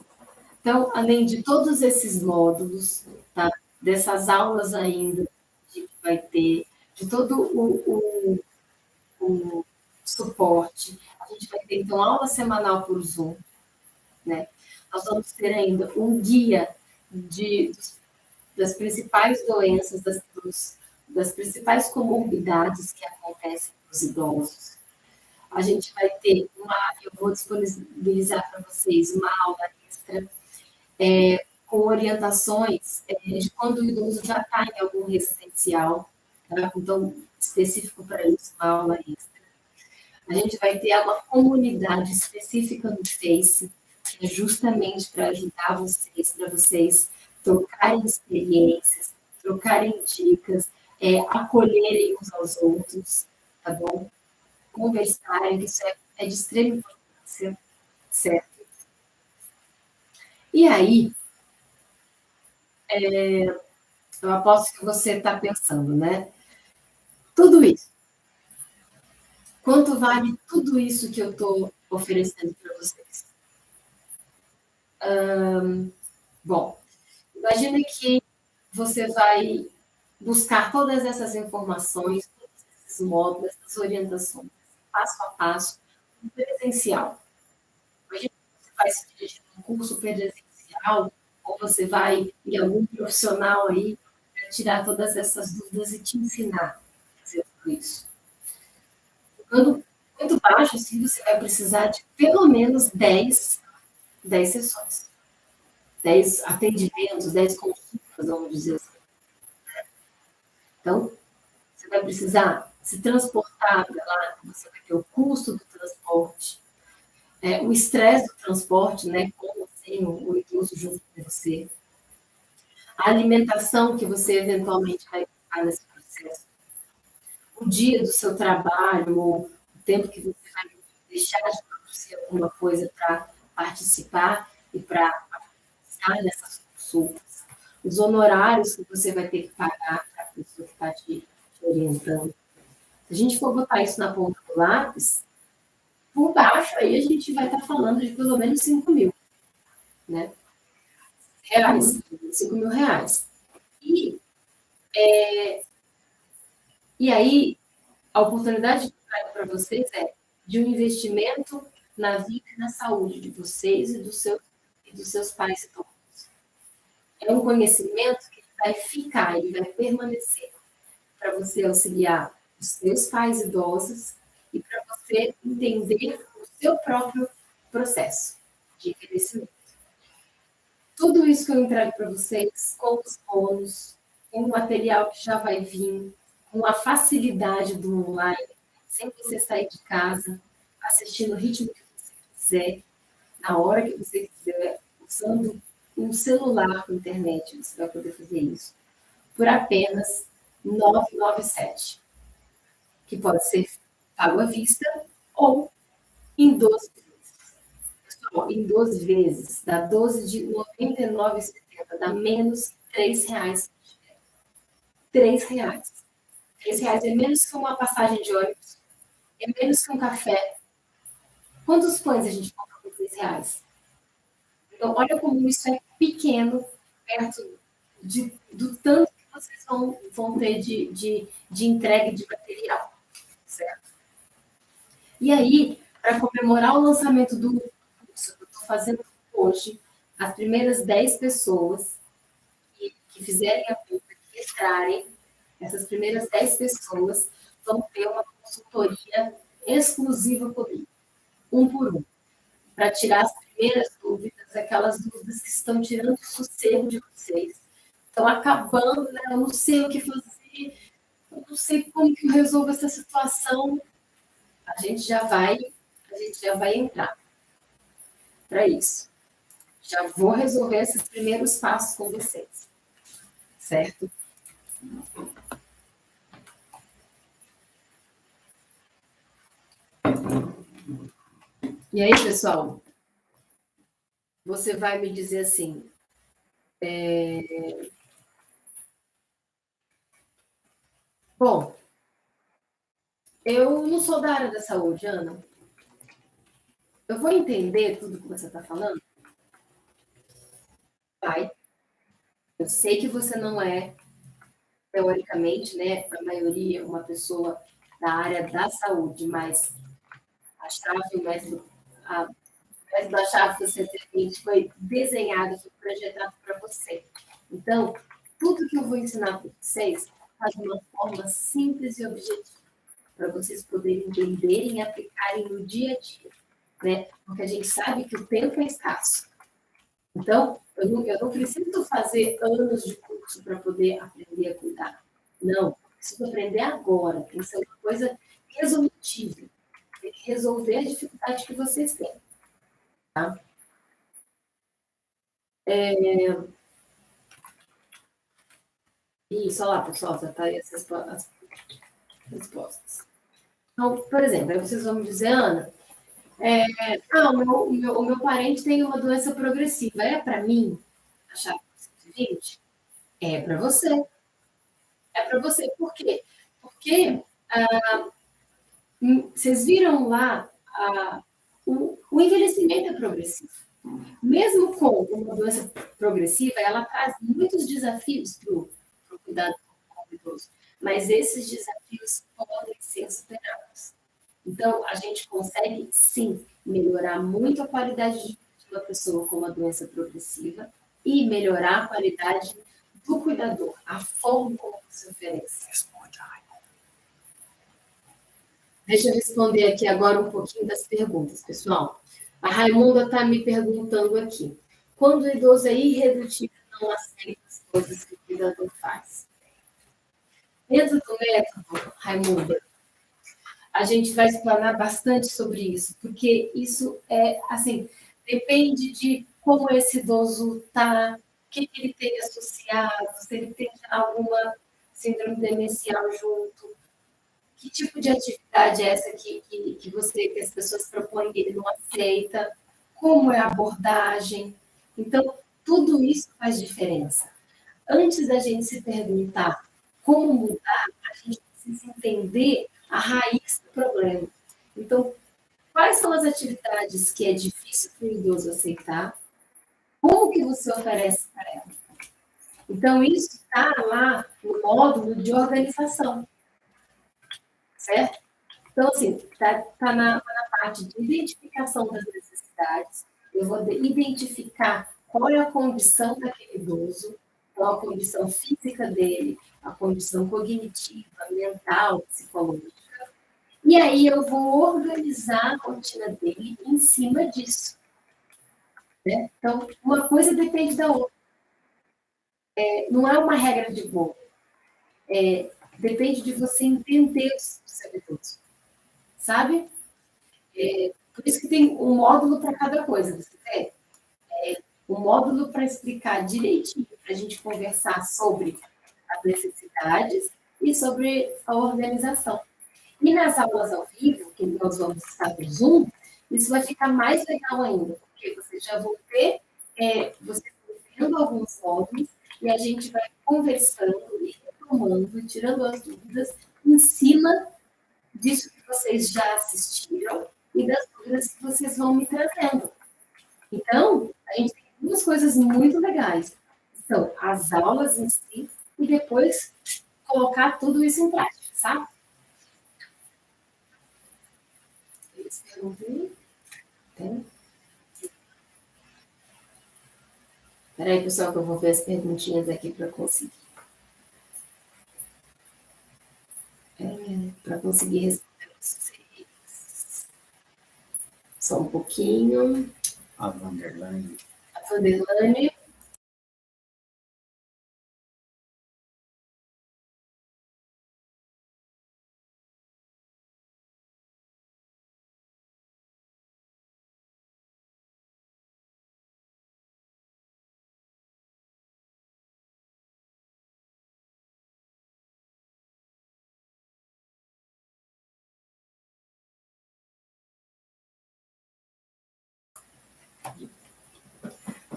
Então, além de todos esses módulos, tá? Dessas aulas ainda que vai ter, de todo o suporte, a gente vai ter, então, aula semanal por Zoom, né? Nós vamos ter ainda um guia das principais doenças, das principais comorbidades que acontecem nos idosos. A gente vai ter eu vou disponibilizar para vocês uma aula extra com orientações de quando o idoso já está em algum residencial, tá? Então, específico para isso, uma aula extra. A gente vai ter uma comunidade específica no Face, que é justamente para ajudar vocês, para vocês trocarem experiências, trocarem dicas, acolherem uns aos outros, tá bom? Conversarem, que isso é de extrema importância, certo? E aí, eu aposto que você está pensando, né? Tudo isso. Quanto vale tudo isso que eu estou oferecendo para vocês? Bom, imagine que você vai buscar todas essas informações, todos esses módulos, essas orientações, passo a passo, no presencial. Imagine que você vai se dirigir a um curso presencial, ou você vai em algum profissional aí para tirar todas essas dúvidas e te ensinar a fazer tudo isso. Ficando muito baixo, assim, você vai precisar de pelo menos 10 sessões, 10 atendimentos, 10 consultas, vamos dizer assim. Então, você vai precisar se transportar para lá, você vai ter o custo do transporte, o estresse do transporte, né, com assim, o idoso junto com você, a alimentação que você eventualmente vai ficar nesse processo, o dia do seu trabalho, ou o tempo que você vai deixar de produzir alguma coisa para participar e para estar nessas consultas, os honorários que você vai ter que pagar para a pessoa que está te orientando. Se a gente for botar isso na ponta do lápis, por baixo aí a gente vai estar falando de pelo menos 5 mil, né? Reais, 5 mil reais. E aí, a oportunidade que eu trago para vocês é de um investimento na vida e na saúde de vocês e dos seus pais e todos. É um conhecimento que vai ficar, ele vai permanecer para você auxiliar os seus pais idosos e para você entender o seu próprio processo de envelhecimento. Tudo isso que eu entrego para vocês, com os bônus, com o material que já vai vir, com a facilidade do online, sem você sair de casa, assistindo o ritmo que você quiser, na hora que você quiser, usando um celular com internet, você vai poder fazer isso, por apenas R$ 997, que pode ser pago à vista ou em 12 vezes. Pessoal, em 12 vezes, dá 12 de R$ 99,70, dá menos R$ 3. R$ 3. R$ 3 é menos que uma passagem de ônibus, é menos que um café. Quantos pães a gente compra por R$ 3? Então, olha como isso é pequeno perto do tanto que vocês vão ter de entrega de material, certo? E aí, para comemorar o lançamento do curso que eu estou fazendo hoje, as primeiras 10 pessoas que fizerem a conta, que entrarem, essas primeiras 10 pessoas vão ter uma consultoria exclusiva comigo, um por um, para tirar as primeiras dúvidas, aquelas dúvidas que estão tirando o sossego de vocês, estão acabando, né? Eu não sei o que fazer, eu não sei como que eu resolvo essa situação. A gente já vai entrar para isso. Já vou resolver esses primeiros passos com vocês, certo? E aí, pessoal, você vai me dizer assim, bom, eu não sou da área da saúde, Ana. Eu vou entender tudo que você está falando? Vai. Eu sei que você não é, teoricamente, né, a maioria, uma pessoa da área da saúde, mas a chave, o método da chave que você tem foi desenhado, foi projetado para você. Então, tudo que eu vou ensinar para vocês faz de uma forma simples e objetiva, para vocês poderem entenderem e aplicarem no dia a dia, né? Porque a gente sabe que o tempo é escasso. Então, eu não preciso fazer anos de curso para poder aprender a cuidar. Não, preciso aprender agora, tem que ser uma coisa resolutiva, tem que resolver a dificuldade que vocês têm. Tá? Isso, olha lá, pessoal, já está aí as respostas. Então, por exemplo, aí vocês vão me dizer, Ana, o meu parente tem uma doença progressiva. É para mim a chave 120? É para você. É para você. Por quê? Porque vocês viram lá o envelhecimento é progressivo. Mesmo com uma doença progressiva, ela traz muitos desafios para o cuidado com o idoso. Mas esses desafios podem ser superados. Então, a gente consegue, sim, melhorar muito a qualidade de vida de uma pessoa com uma doença progressiva e melhorar a qualidade do cuidador, a forma como você oferece. Deixa eu responder aqui agora um pouquinho das perguntas, pessoal. A Raimunda está me perguntando aqui. Quando o idoso é irredutível, não aceita as coisas que o cuidador faz. Dentro do método, Raimunda, a gente vai explanar bastante sobre isso, porque isso é, assim, depende de como esse idoso está, o que ele tem associado, se ele tem alguma síndrome demencial junto, que tipo de atividade é essa que as pessoas propõem e ele não aceita, como é a abordagem. Então, tudo isso faz diferença. Antes da gente se perguntar como mudar, a gente precisa entender a raiz do problema. Então, quais são as atividades que é difícil para o idoso aceitar? Como que você oferece para ela? Então, isso está lá no módulo de organização, certo? Então, assim, está na parte de identificação das necessidades, eu vou identificar qual é a condição daquele idoso, qual a condição física dele, a condição cognitiva, mental, psicológica, e aí eu vou organizar a rotina dele em cima disso. Né? Então, uma coisa depende da outra. Não é uma regra de bolo. Depende de você entender o seu idoso. Sabe? Por isso que tem um módulo para cada coisa, você vê? Um módulo para explicar direitinho, para a gente conversar sobre as necessidades e sobre a organização. E nas aulas ao vivo, que nós vamos estar no Zoom, isso vai ficar mais legal ainda, porque vocês já vão ter, vocês vendo alguns módulos, e a gente vai conversando e retomando, tirando as dúvidas em cima disso que vocês já assistiram e das dúvidas que vocês vão me trazendo. Então, a gente tem duas coisas muito legais. São as aulas em si e depois colocar tudo isso em prática, sabe? Eles perguntam. Espera aí, pessoal, que eu vou ver as perguntinhas aqui para conseguir. Para conseguir responder vocês. Só um pouquinho. A Vanderlane. A Vanderlane.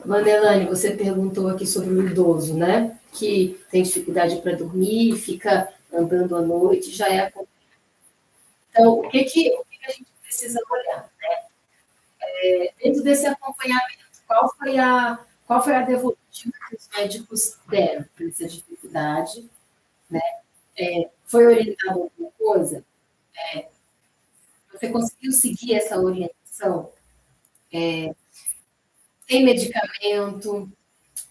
Vanderlane, você perguntou aqui sobre o idoso, né? Que tem dificuldade para dormir, fica andando à noite, já é. Então, o que a gente precisa olhar, né? Dentro desse acompanhamento, qual foi a devolutiva que os médicos deram para essa dificuldade, né? Foi orientado alguma coisa? Você conseguiu seguir essa orientação? Tem medicamento?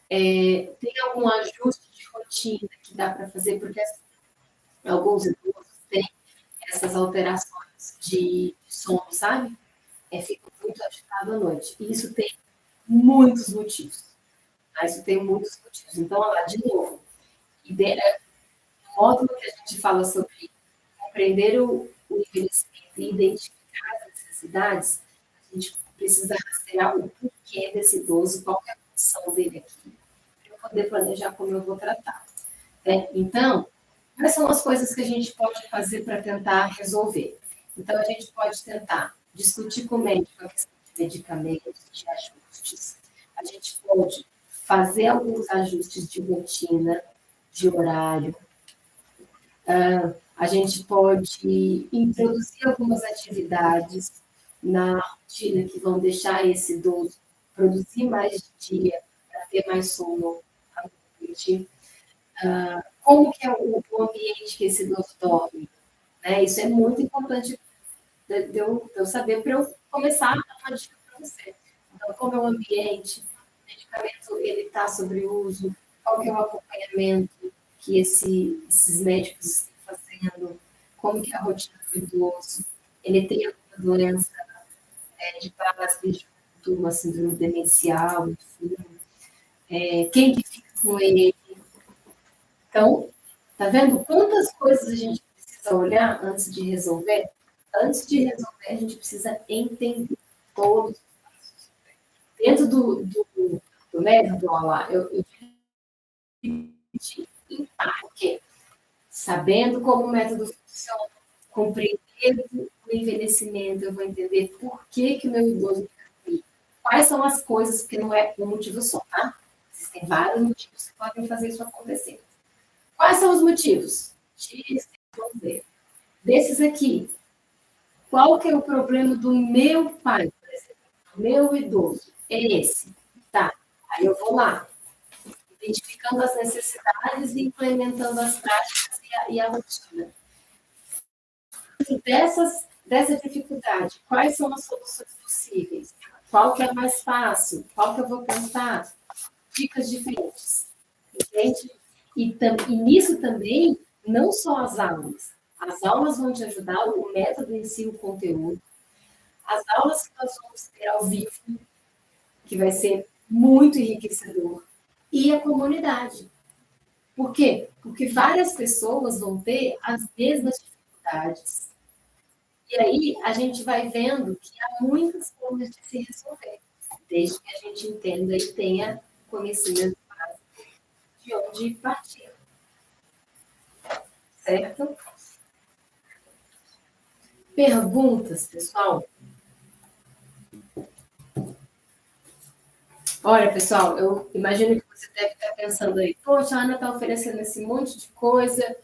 Tem algum ajuste de rotina que dá para fazer? Porque alguns idosos têm essas alterações de sono, sabe? Fica muito agitado à noite. E isso tem muitos motivos. Tá? Isso tem muitos motivos. Então, olha lá, de novo, módulo que a gente fala sobre compreender o envelhecimento e identificar as necessidades, a gente precisa rastrear o porquê desse idoso, qual é a função dele aqui, para eu poder planejar como eu vou tratar. Né? Então, quais são as coisas que a gente pode fazer para tentar resolver? Então, a gente pode tentar discutir com o médico a questão de medicamentos, de ajustes. A gente pode fazer alguns ajustes de rotina, de horário. A gente pode introduzir algumas atividades na rotina que vão deixar esse idoso produzir mais de dia, para ter mais sono à noite. Como que é o ambiente que esse idoso dorme? Né? Isso é muito importante de eu saber para eu começar a dar uma dica para você. Então, como é o ambiente, o medicamento ele está sobre uso, qual que é o acompanhamento que esses médicos estão fazendo, como que é a rotina do idoso, ele tem alguma doença de base, de uma síndrome demencial, enfim, quem que fica com ele. Então, tá vendo quantas coisas a gente precisa olhar antes de resolver? Antes de resolver, a gente precisa entender todos os passos. Dentro do método, olha lá, eu dividi em parte, sabendo como o método funciona, compreendendo o envelhecimento, eu vou entender por que, que o meu idoso fica comigo. Quais são as coisas, porque não é um motivo só, tá? Existem vários motivos que podem fazer isso acontecer. Quais são os motivos? X, vamos ver. Desses aqui, qual que é o problema do meu pai, por exemplo? Do meu idoso? É esse. Tá. Aí eu vou lá, identificando as necessidades e implementando as práticas e a rotina. Dessa dificuldade, quais são as soluções possíveis? Qual que é mais fácil? Qual que eu vou tentar? Dicas diferentes. Entende? E nisso também, não só as aulas vão te ajudar, o método em si, o conteúdo, as aulas que nós vamos ter ao vivo, que vai ser muito enriquecedor, e a comunidade. Por quê? Porque várias pessoas vão ter as mesmas dificuldades. E aí a gente vai vendo que há muitas formas de se resolver, desde que a gente entenda e tenha conhecimento básico de onde partir. Certo? Perguntas, pessoal? Olha, pessoal, eu imagino que você deve estar pensando aí, poxa, a Ana está oferecendo esse monte de coisa,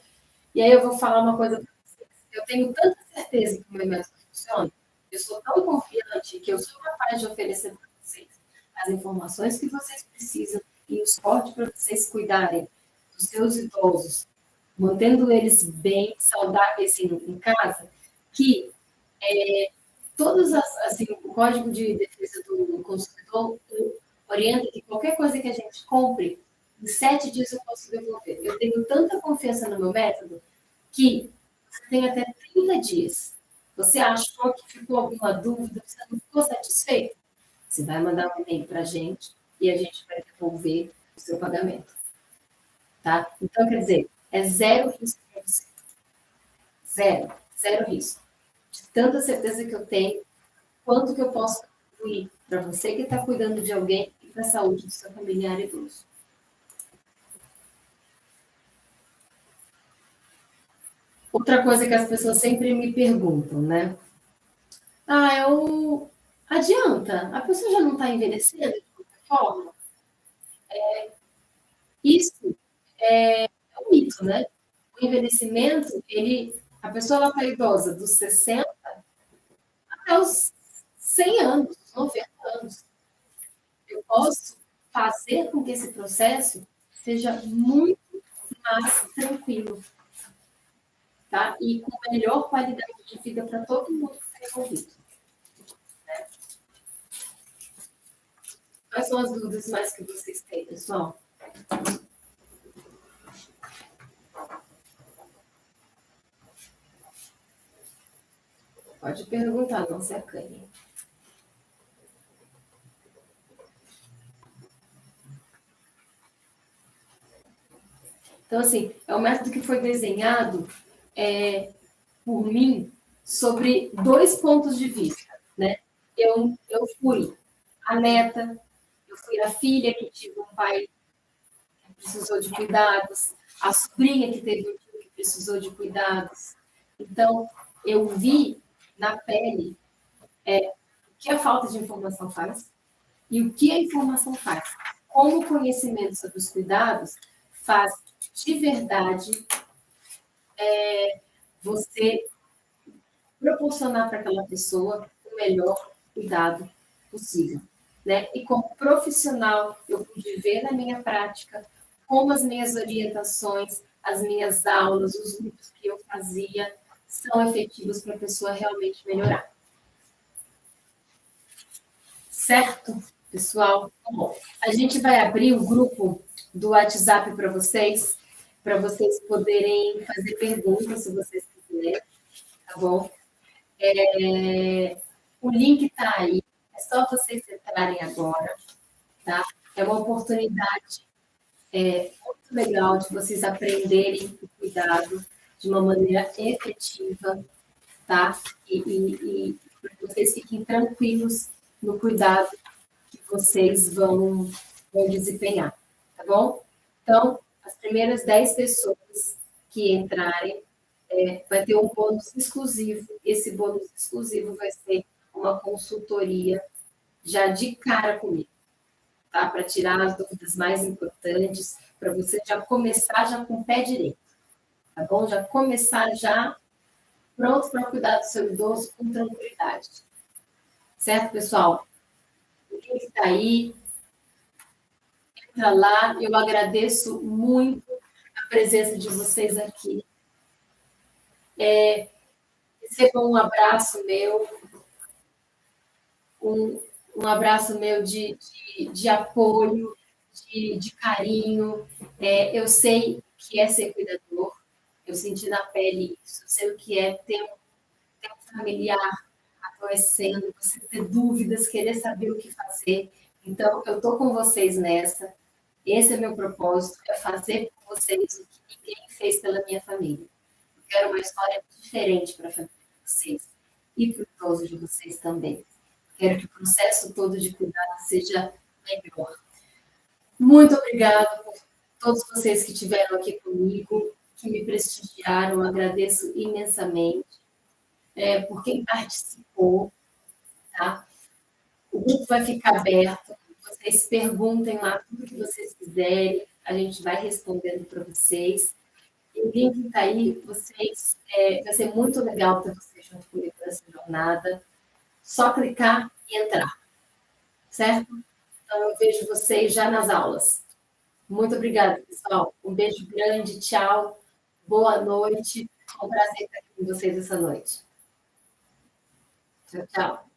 e aí eu vou falar uma coisa para vocês. Eu tenho tanta certeza que o meu método funciona, eu sou tão confiante que eu sou capaz de oferecer para vocês as informações que vocês precisam e o suporte para vocês cuidarem dos seus idosos, mantendo eles bem, saudáveis em casa, que todos assim, o Código de Defesa do Consumidor orienta que qualquer coisa que a gente compre, em 7 dias eu posso devolver. Eu tenho tanta confiança no meu método que você tem até 30 dias. Você achou que ficou alguma dúvida, você não ficou satisfeito? Você vai mandar um e-mail para a gente e a gente vai devolver o seu pagamento. Tá? Então, quer dizer, é zero risco para você. Zero risco. De tanta certeza que eu tenho, quanto que eu posso contribuir para você que está cuidando de alguém e para a saúde do seu familiar idoso. Outra coisa que as pessoas sempre me perguntam, né? Adianta? A pessoa já não está envelhecendo de qualquer forma? Isso é um mito, né? O envelhecimento, a pessoa ela está idosa dos 60 até os 100 anos, 90 anos. Eu posso fazer com que esse processo seja muito mais tranquilo, tá? E com melhor qualidade de vida para todo mundo que está envolvido. Né? Quais são as dúvidas mais que vocês têm, pessoal? Pode perguntar, não se acanhe. Então, assim, é um método que foi desenhado por mim sobre 2 pontos de vista, né? Eu fui a neta, eu fui a filha que tive um pai que precisou de cuidados, a sobrinha que teve um tio que precisou de cuidados. Então, eu vi na pele o que a falta de informação faz e o que a informação faz. Como o conhecimento sobre os cuidados faz de verdade você proporcionar para aquela pessoa o melhor cuidado possível, né? E como profissional, eu pude ver na minha prática como as minhas orientações, as minhas aulas, os grupos que eu fazia são efetivos para a pessoa realmente melhorar. Certo, pessoal? Bom, a gente vai abrir o grupo do WhatsApp para vocês poderem fazer perguntas, se vocês quiserem, tá bom? O link está aí, é só vocês entrarem agora, tá? É uma oportunidade muito legal de vocês aprenderem o cuidado de uma maneira efetiva, tá? E para que vocês fiquem tranquilos no cuidado que vocês vão desempenhar, tá bom? Então, as primeiras 10 pessoas que entrarem vai ter um bônus exclusivo. Esse bônus exclusivo vai ser uma consultoria já de cara comigo, tá? Para tirar as dúvidas mais importantes, para você já começar já com o pé direito, tá bom? Já começar já pronto para cuidar do seu idoso com tranquilidade. Certo, pessoal? O link está aí. Entra lá. Eu agradeço muito a presença de vocês aqui. Recebam um abraço meu, um abraço meu de apoio, de carinho. Eu sei que é ser cuidador, eu senti na pele isso, eu sei o que é ter um familiar adoecendo, você ter dúvidas, querer saber o que fazer. Então, eu estou com vocês nessa. Esse é meu propósito, é fazer com vocês o que ninguém fez pela minha família. Eu quero uma história diferente para a família de vocês e para o idoso de vocês também. Quero que o processo todo de cuidado seja melhor. Muito obrigada por todos vocês que estiveram aqui comigo, que me prestigiaram, agradeço imensamente por quem participou, tá? O grupo vai ficar aberto, vocês perguntem lá tudo que vocês quiserem, a gente vai respondendo para vocês. E o link está aí, vocês, vai ser muito legal ter vocês junto comigo nessa jornada. Só clicar e entrar, certo? Então, eu vejo vocês já nas aulas. Muito obrigada, pessoal. Um beijo grande, tchau, boa noite. É um prazer estar aqui com vocês essa noite. Tchau, tchau.